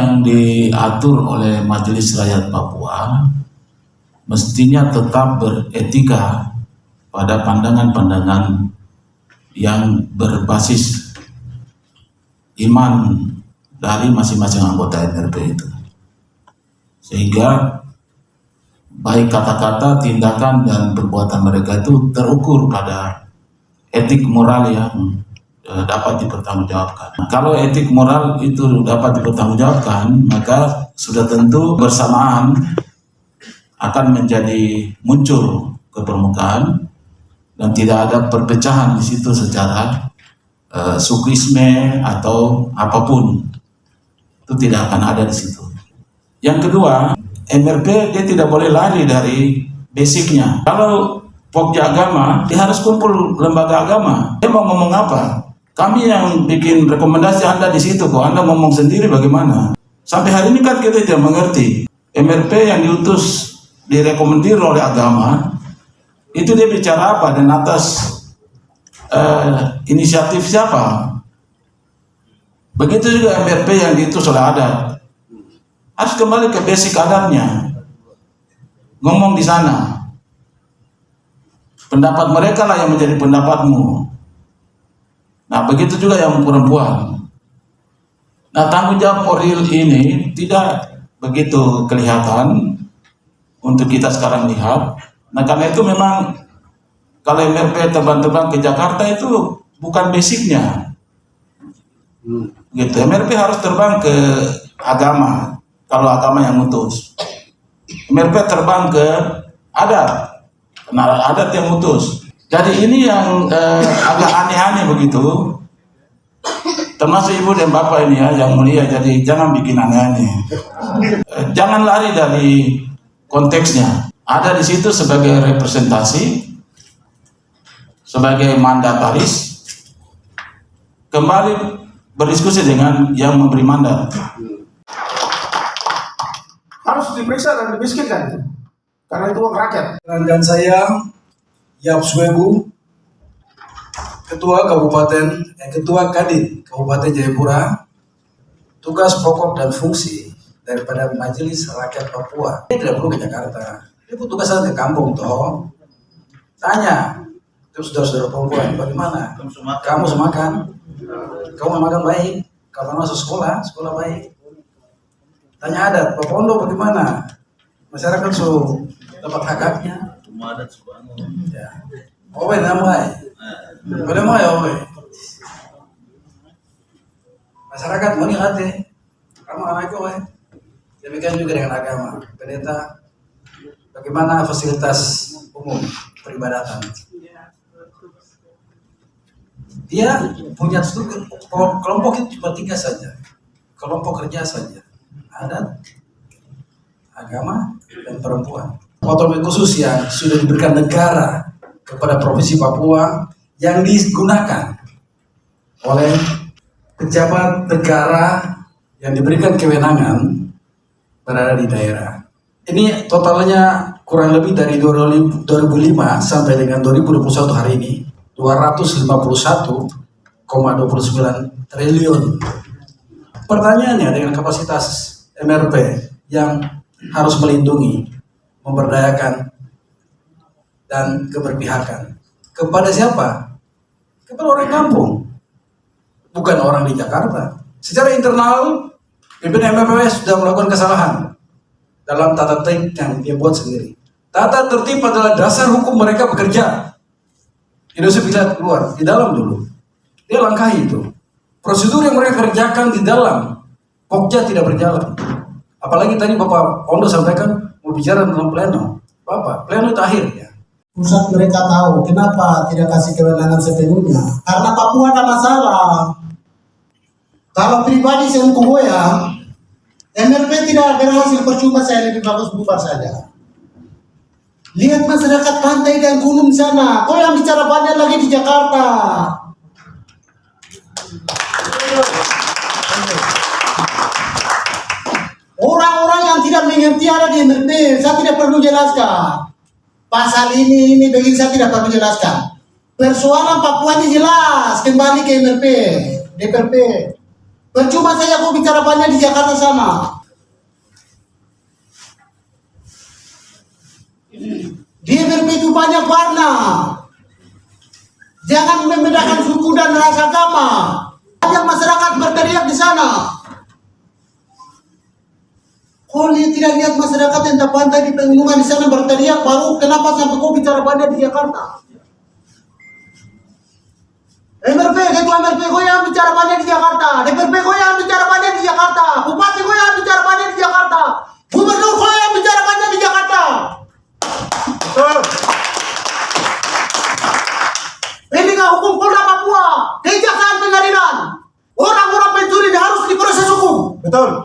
yang diatur oleh Majelis Rakyat Papua mestinya tetap beretika pada pandangan-pandangan yang berbasis iman dari masing-masing anggota MRP itu, sehingga baik kata-kata, tindakan, dan perbuatan mereka itu terukur pada etik moral yang dapat dipertanggungjawabkan. Kalau etik moral itu dapat dipertanggungjawabkan, maka sudah tentu bersamaan akan menjadi muncul ke permukaan dan tidak ada perpecahan di situ secara sukisme atau apapun, itu tidak akan ada di situ. Yang kedua, MRP dia tidak boleh lari dari basicnya. Kalau Pokja agama, dia harus kumpul lembaga agama. Dia mau ngomong apa? Kami yang bikin rekomendasi Anda di situ kok. Anda ngomong sendiri bagaimana? Sampai hari ini kan kita tidak mengerti. MRP yang diutus, direkomendir oleh agama, itu dia bicara apa dan atas inisiatif siapa? Begitu juga MRP yang diutus oleh adat. Harus kembali ke basic adatnya. Ngomong di sana. Pendapat mereka lah yang menjadi pendapatmu. Nah, begitu juga yang perempuan. Nah, tanggung jawab moral ini tidak begitu kelihatan untuk kita sekarang lihat. Nah, karena itu memang kalau MRP terbang-terbang ke Jakarta itu bukan basicnya. Gitu. MRP harus terbang ke agama. Kalau agama yang mutus. MRP terbang ke adat. Nah, adat yang mutus. Jadi ini yang agak aneh-aneh begitu. Termasuk ibu dan bapak ini ya yang mulia. Jadi jangan bikin aneh-aneh. Jangan lari dari konteksnya. Ada di situ sebagai representasi, sebagai mandataris, kembali berdiskusi dengan yang memberi mandat. Harus diperiksa dan dimiskinkan karena itu uang rakyat. Dan saya Yap Swebu, Ketua Kadin Kabupaten Jayapura, tugas pokok dan fungsi daripada Majelis Rakyat Papua. Dia tidak perlu ke Jakarta, dia butuh tugas ke kampung toh. Tanya itu saudara-saudara perempuan, bagaimana? Kamu semakan? Kamu makan baik? Kamu masuk sekolah baik? Tanya adat, Pak Pondo bagaimana? Masyarakat so dapat hak-haknya. Ya. Owe namai. Boleh mau ya owe. Masyarakat mau hati. Kamu anak owe. Demikian juga dengan agama. Pendeta, bagaimana fasilitas umum peribadatan? Dia punya kelompok itu cuma 3 saja. Kelompok kerja saja. Adat, agama, dan perempuan. Otonomi khusus yang sudah diberikan negara kepada Provinsi Papua yang digunakan oleh pejabat negara yang diberikan kewenangan berada di daerah. Ini totalnya kurang lebih dari 2005 sampai dengan 2021 hari ini 251,29 triliun. Pertanyaannya dengan kapasitas MRP yang harus melindungi, memberdayakan, dan keberpihakan. Kepada siapa? Kepada orang kampung, bukan orang di Jakarta. Secara internal, pimpinan MRP sudah melakukan kesalahan dalam tata tertib yang dia buat sendiri. Tata tertib adalah dasar hukum mereka bekerja. Indonesia bila keluar, di dalam dulu. Dia langkahi itu. Prosedur yang mereka kerjakan di dalam Pokja tidak berjalan. Apalagi tadi Bapak Pondo sampaikan mau bicara dalam pleno. Bapak, pleno itu akhir ya. Pusat mereka tahu kenapa tidak kasih kewenangan sepenuhnya. Karena Papua ada masalah. Kalau pribadi saya ya, MRP tidak berhasil, percuma, saya lebih bagus bubar saja. Lihat masyarakat pantai dan gunung sana. Kau yang bicara banyak lagi di Jakarta. Orang-orang yang tidak mengerti ada di MRP, saya tidak perlu jelaskan. Pasal ini begini saya tidak perlu jelaskan. Persoalan Papua ini jelas, kembali ke MRP, DPRP. Percuma saya kok bicara banyak di Jakarta sana. Di MRP itu banyak warna. Jangan membedakan suku dan ras agama. Banyak masyarakat berteriak di sana. Kau tidak lihat masyarakat yang terpantai di pegunungan di sana berteriak, baru kenapa sampai kau bicara banyak di Jakarta? MRP, ketua MRP kau yang bicara banyak di Jakarta, DPRP kau yang bicara banyak di Jakarta, bupati kau yang bicara banyak di Jakarta, gubernur kau yang bicara banyak di Jakarta. Ini nggak hukum Polda Papua, kejaksaan pengadilan. Orang-orang pencuri harus diproses hukum. Betul.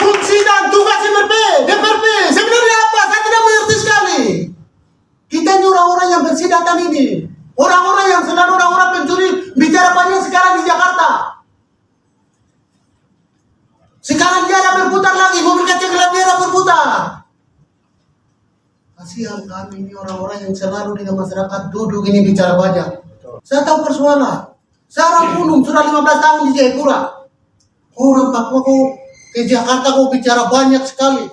Fungsi dan tugas MRP, DPRP sebenarnya apa? Saya tidak mengerti sekali. Kita ini orang-orang yang bersih datang ini, orang-orang yang selalu orang-orang pencuri bicara banyak sekarang di Jakarta. Sekarang dia ada berputar lagi, mobil kaca gelap dia ada berputar. Kasihan kami ini orang-orang yang selalu dengan masyarakat duduk ini bicara banyak. Saya tahu persoalan. Saya orang Gunung, sudah 15 tahun di Jayapura. Orang Papua kok ke Jakarta kok bicara banyak sekali.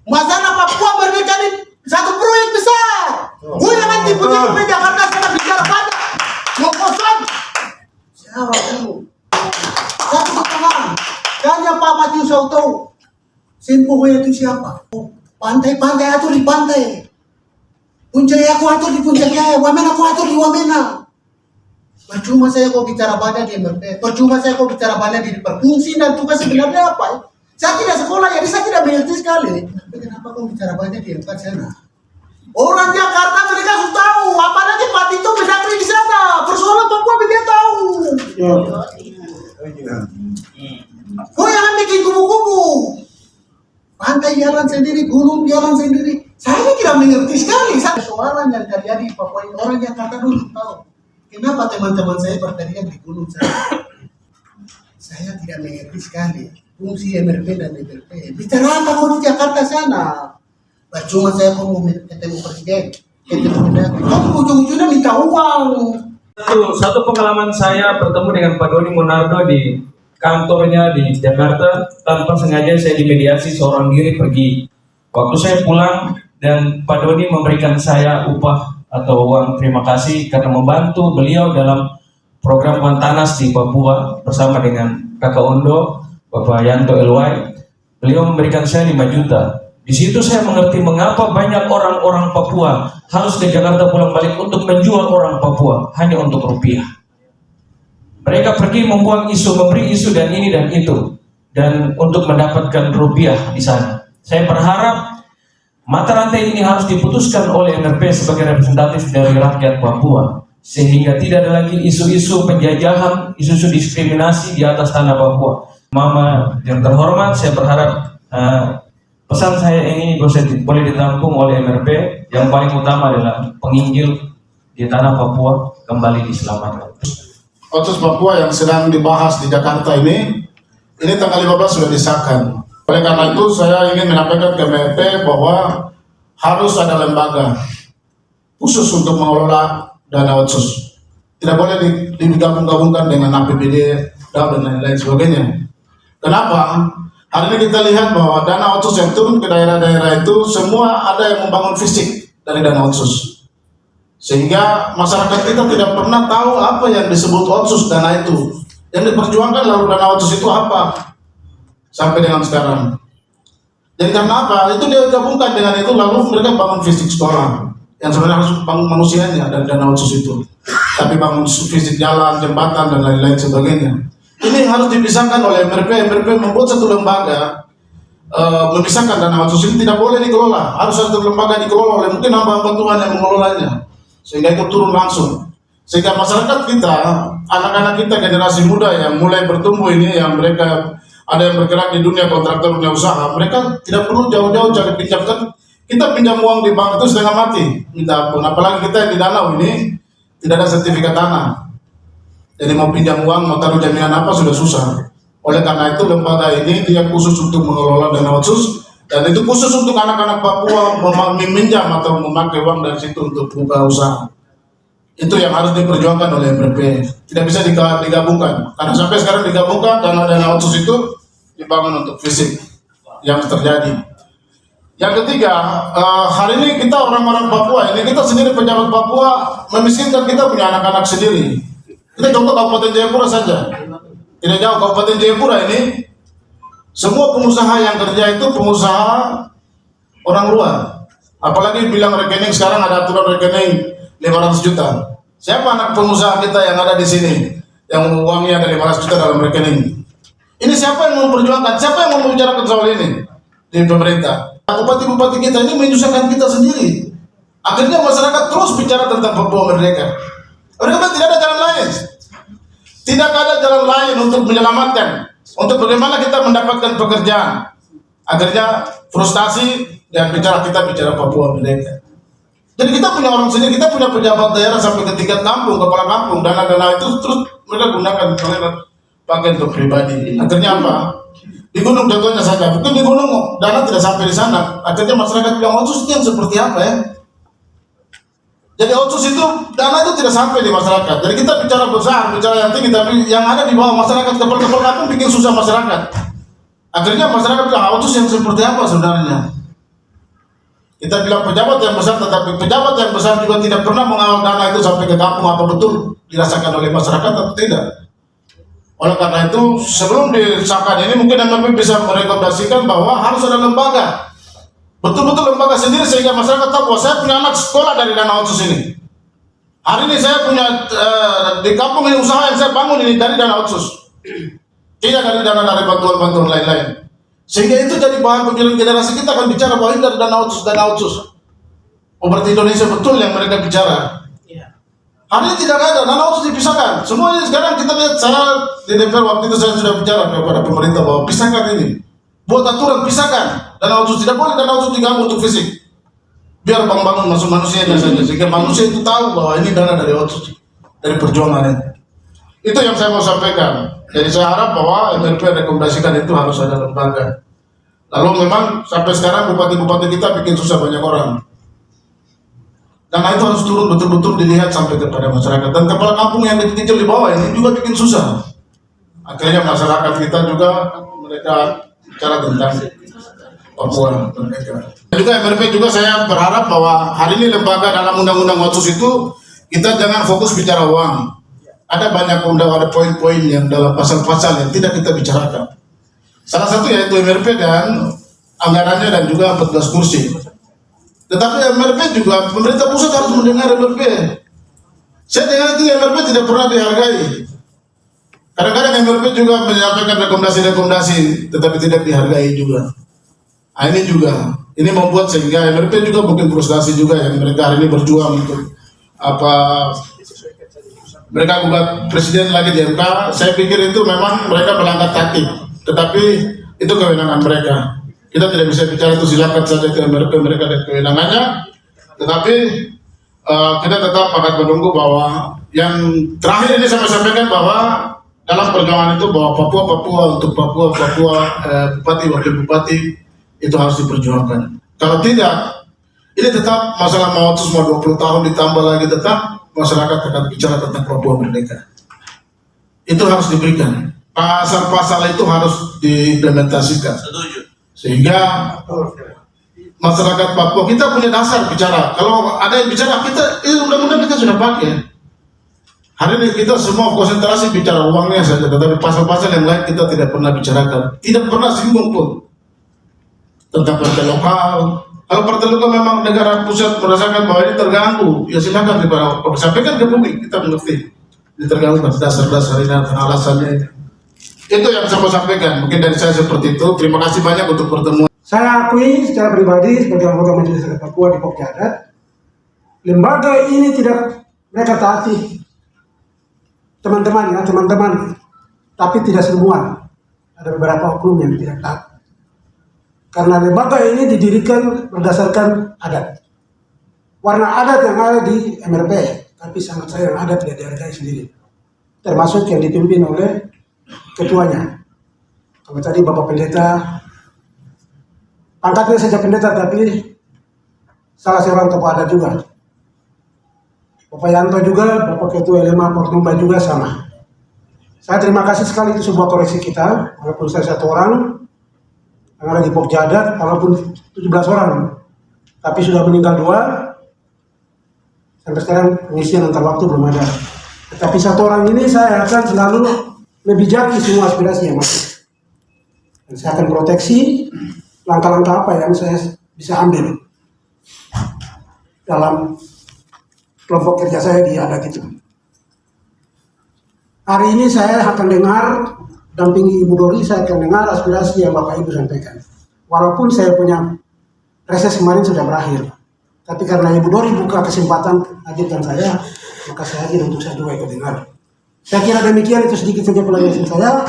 Masalah Papua merdeka ini satu proyek besar. Gue yang tipe-tipe ke Jakarta sana bicara banyak. Mau kosong. Saya orang Gunung. Satu pertanyaan. Tanya Pak Matius Auto. Simpuwe itu siapa? Pantai-pantai atur di pantai. Puncak aku atur di puncak Jaya. Wamena aku atur di Wamena. Percuma saya kok bicara banyak di MRP, percuma saya kok bicara banyak di fungsi dan tugas sebenarnya apa? Saya tidak sekolah, jadi saya tidak mengerti sekali. Tapi kenapa kok bicara banyak di MK sana? Orang Jakarta mereka sudah tahu, apalagi Pak Tito Mendagri di sana. Persoalan Papua dia tahu. Kok yang bikin kubu-kubu? Pantai jalan sendiri, gunung jalan sendiri. Saya ini tidak mengerti sekali. Persoalan yang terjadi di Papua ini orang Jakarta dulu tahu. Kenapa teman-teman saya berteriak di gunung saya? Saya tidak mengerti sekali fungsi MRP dan DPRP. Bicara apa kau di Jakarta sana? Percuma saya mau ketemu presiden, ketemu Mendagri. Kau ujung-ujungnya minta uang. Satu pengalaman saya bertemu dengan Pak Doni Monardo di kantornya di Jakarta. Tanpa sengaja saya dimediasi seorang diri pergi. Waktu saya pulang dan Pak Doni memberikan saya upah atau uang terima kasih karena membantu beliau dalam program Mantanas di Papua bersama dengan Kakak Ondo, Bapak Yanto Elwai. Beliau memberikan saya 5 juta. Di situ saya mengerti mengapa banyak orang-orang Papua harus ke Jakarta pulang balik untuk menjual orang Papua hanya untuk rupiah. Mereka pergi membuang isu, memberi isu dan ini dan itu, dan untuk mendapatkan rupiah di sana. Saya berharap mata rantai ini harus diputuskan oleh MRP sebagai representatif dari rakyat Papua, sehingga tidak ada lagi isu-isu penjajahan, isu-isu diskriminasi di atas tanah Papua. Mama yang terhormat, saya berharap pesan saya ini boleh ditampung oleh MRP. Yang paling utama adalah penginjil di tanah Papua kembali diselamatkan. Otsus Papua yang sedang dibahas di Jakarta ini tanggal 15 sudah disahkan. Oleh karena itu saya ingin menyampaikan ke MRP bahwa harus ada lembaga khusus untuk mengelola dana otsus. Tidak boleh digabung-gabungkan dengan APBD dan lain-lain sebagainya. Kenapa? Hari ini kita lihat bahwa dana otsus yang turun ke daerah-daerah itu semua ada yang membangun fisik dari dana otsus. Sehingga masyarakat kita tidak pernah tahu apa yang disebut otsus dana itu. Yang diperjuangkan lalu dana otsus itu apa? Sampai dengan sekarang. Dan karena apa? Itu dia gabungkan dengan itu lalu mereka bangun fisik sekolah. Yang sebenarnya harus bangun manusianya dan dana otsus itu. Tapi bangun fisik jalan, jembatan dan lain-lain sebagainya. Ini harus dipisahkan oleh MRP. MRP membuat satu lembaga memisahkan dana otsus ini tidak boleh dikelola. Harus satu lembaga dikelola oleh mungkin hamba-hamba Tuhan yang mengelolanya. Sehingga itu turun langsung. Sehingga masyarakat kita, anak-anak kita generasi muda yang mulai bertumbuh ini, yang mereka ada yang bergerak di dunia kontraktor, dunia usaha, mereka tidak perlu jauh-jauh cari pinjamkan. Kita pinjam uang di bank itu setengah mati, minta ampun. Apalagi kita yang di danau ini tidak ada sertifikat tanah. Jadi mau pinjam uang, mau taruh jaminan apa sudah susah. Oleh karena itu lembaga ini dia khusus untuk mengelola dana otsus, dan itu khusus untuk anak-anak Papua meminjam atau memakai uang dari situ untuk buka usaha. Itu yang harus diperjuangkan oleh MRP. Tidak bisa digabungkan. Karena sampai sekarang digabungkan dana otsus itu dibangun untuk fisik yang terjadi. Yang ketiga, hari ini kita orang-orang Papua, ini kita sendiri pejabat Papua memiskinkan kita punya anak-anak sendiri. Kita contoh Kabupaten Jayapura saja. Tidak jauh Kabupaten Jayapura ini, semua pengusaha yang kerja itu pengusaha orang luar. Apalagi bilang rekening, sekarang ada aturan rekening 500 juta. Siapa anak pengusaha kita yang ada di sini yang uangnya ada 500 juta dalam rekening? Ini siapa yang memperjuangkan? Siapa yang mau membicarakan soal ini di pemerintah? Bupati-bupati kita ini menyusahkan kita sendiri. Akhirnya masyarakat terus bicara tentang Papua Merdeka. Mereka tidak ada jalan lain. Tidak ada jalan lain untuk menyelamatkan, untuk bagaimana kita mendapatkan pekerjaan. Akhirnya frustasi dan kita bicara Papua Merdeka. Jadi kita punya orang sendiri, kita punya pejabat daerah sampai ke tingkat kampung, kepala kampung, dana-dana itu terus mereka gunakan, mereka pakai untuk pribadi. Akhirnya apa? Di gunung contohnya saja, mungkin di gunung dana tidak sampai di sana. Akhirnya masyarakat bilang, otsus itu yang seperti apa ya? Jadi otsus itu, dana itu tidak sampai di masyarakat. Jadi kita bicara besar, bicara yang tinggi, tapi yang ada di bawah masyarakat, kepala-kepala kampung bikin susah masyarakat. Akhirnya masyarakat bilang, otsus yang seperti apa sebenarnya? Kita bilang pejabat yang besar, tetapi pejabat yang besar juga tidak pernah mengawal dana itu sampai ke kampung, apa betul dirasakan oleh masyarakat atau tidak. Oleh karena itu, sebelum disahkan ini mungkin MRP bisa merekomendasikan bahwa harus ada lembaga, betul-betul lembaga sendiri sehingga masyarakat tahu bahwa saya punya anak sekolah dari dana otsus ini. Hari ini saya punya di kampung ini usaha yang saya bangun ini dari dana otsus, tidak dari dana dari bantuan-bantuan lain-lain. Sehingga itu jadi bahan pemilihan generasi kita akan bicara bahwa ini dari dana otsus. Oh, berarti Indonesia betul yang mereka bicara. Hari ini tidak ada, dana otsus dipisahkan. Semuanya sekarang kita lihat, saya di DPR waktu itu saya sudah bicara kepada pemerintah bahwa pisahkan ini. Buat aturan, pisahkan. Dana otsus tidak boleh, dana otsus digabung untuk fisik. Biar bangun masuk manusianya saja, sehingga manusia itu tahu bahwa ini dana dari otsus, dari perjuangan ini. Itu yang saya mau sampaikan. Jadi saya harap bahwa MRP rekomendasikan itu harus ada lembaga. Lalu memang sampai sekarang bupati-bupati kita bikin susah banyak orang. Karena itu harus turun betul-betul dilihat sampai kepada masyarakat. Dan kepala kampung yang kecil di bawah ini juga bikin susah. Akhirnya masyarakat kita juga mereka bicara tentang Papua Merdeka. Juga MRP juga saya berharap bahwa hari ini lembaga dalam undang-undang otsus itu kita jangan fokus bicara uang. Ada banyak ada poin-poin yang dalam pasal-pasal yang tidak kita bicarakan. Salah satu yaitu MRP dan anggarannya dan juga 14 kursi. Tetapi MRP juga pemerintah pusat harus mendengar MRP. Saya dengar itu MRP tidak pernah dihargai. Kadang-kadang MRP juga menyampaikan rekomendasi-rekomendasi tetapi tidak dihargai juga. Nah, ini membuat sehingga MRP juga mungkin frustasi juga yang mereka hari ini berjuang untuk mereka gugat presiden lagi di MK. Saya pikir itu memang mereka melanggar taktik, tetapi itu kewenangan mereka. Kita tidak bisa bicara itu, silakan saja ke mereka dan kewenangannya. Tetapi kita tetap akan menunggu bahwa yang terakhir ini saya sampaikan bahwa dalam perjuangan itu bahwa Papua untuk Papua bupati wakil bupati itu harus diperjuangkan. Kalau tidak, ini tetap masalah mau 20 tahun ditambah lagi tetap masyarakat akan bicara tentang Papua Merdeka. Itu harus diberikan. Pasal-pasal itu harus diimplementasikan. Sehingga masyarakat Papua kita punya dasar bicara. Kalau ada yang bicara kita, undang-undang kita sudah pakai. Hari ini kita semua konsentrasi bicara uangnya saja, tetapi pasal-pasal yang lain kita tidak pernah bicarakan. Tidak pernah singgung pun tentang partai lokal. Kalau partai lokal memang negara pusat merasakan bahwa ini terganggu, ya silakan sampaikan ke publik, kita mengerti. Ini terganggu dasar-dasar ini, alasannya ini. Itu yang saya mau sampaikan. Mungkin dari saya seperti itu. Terima kasih banyak untuk pertemuan. Saya akui secara pribadi sebagai anggota Majelis Rakyat Papua di Pokja Adat, lembaga ini tidak mereka taati teman-teman, tapi tidak semua. Ada beberapa oknum yang tidak taat. Karena lembaga ini didirikan berdasarkan adat. Warna adat yang ada di MRP, tapi sangat sayang adat tidak dihargai sendiri. Termasuk yang dipimpin oleh ketuanya. Kalau tadi Bapak Pendeta, pangkatnya saja pendeta, tapi salah seorang tokoh adat juga. Bapak Yanto juga, Bapak Ketua LMA Portumba juga sama. Saya terima kasih sekali itu sebuah koreksi kita, walaupun saya 1 orang, yang ada di Pokjadat, walaupun 17 orang, tapi sudah meninggal 2, sampai sekarang pengisian antar waktu belum ada. Tetapi 1 orang ini saya akan selalu membijaki semua aspirasi yang masuk. Dan saya akan proteksi langkah-langkah apa yang saya bisa ambil dalam kelompok kerja saya di adat itu. Hari ini saya akan dengar, dampingi Ibu Dori, saya akan dengar aspirasi yang Bapak Ibu sampaikan. Walaupun saya punya reses kemarin sudah berakhir, tapi karena Ibu Dori buka kesempatan hadirkan saya, maka saya hadir untuk saya juga ikut dengar. Saya kira demikian, itu sedikit saja penjelasan saya.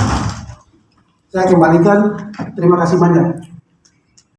Saya kembalikan, terima kasih banyak.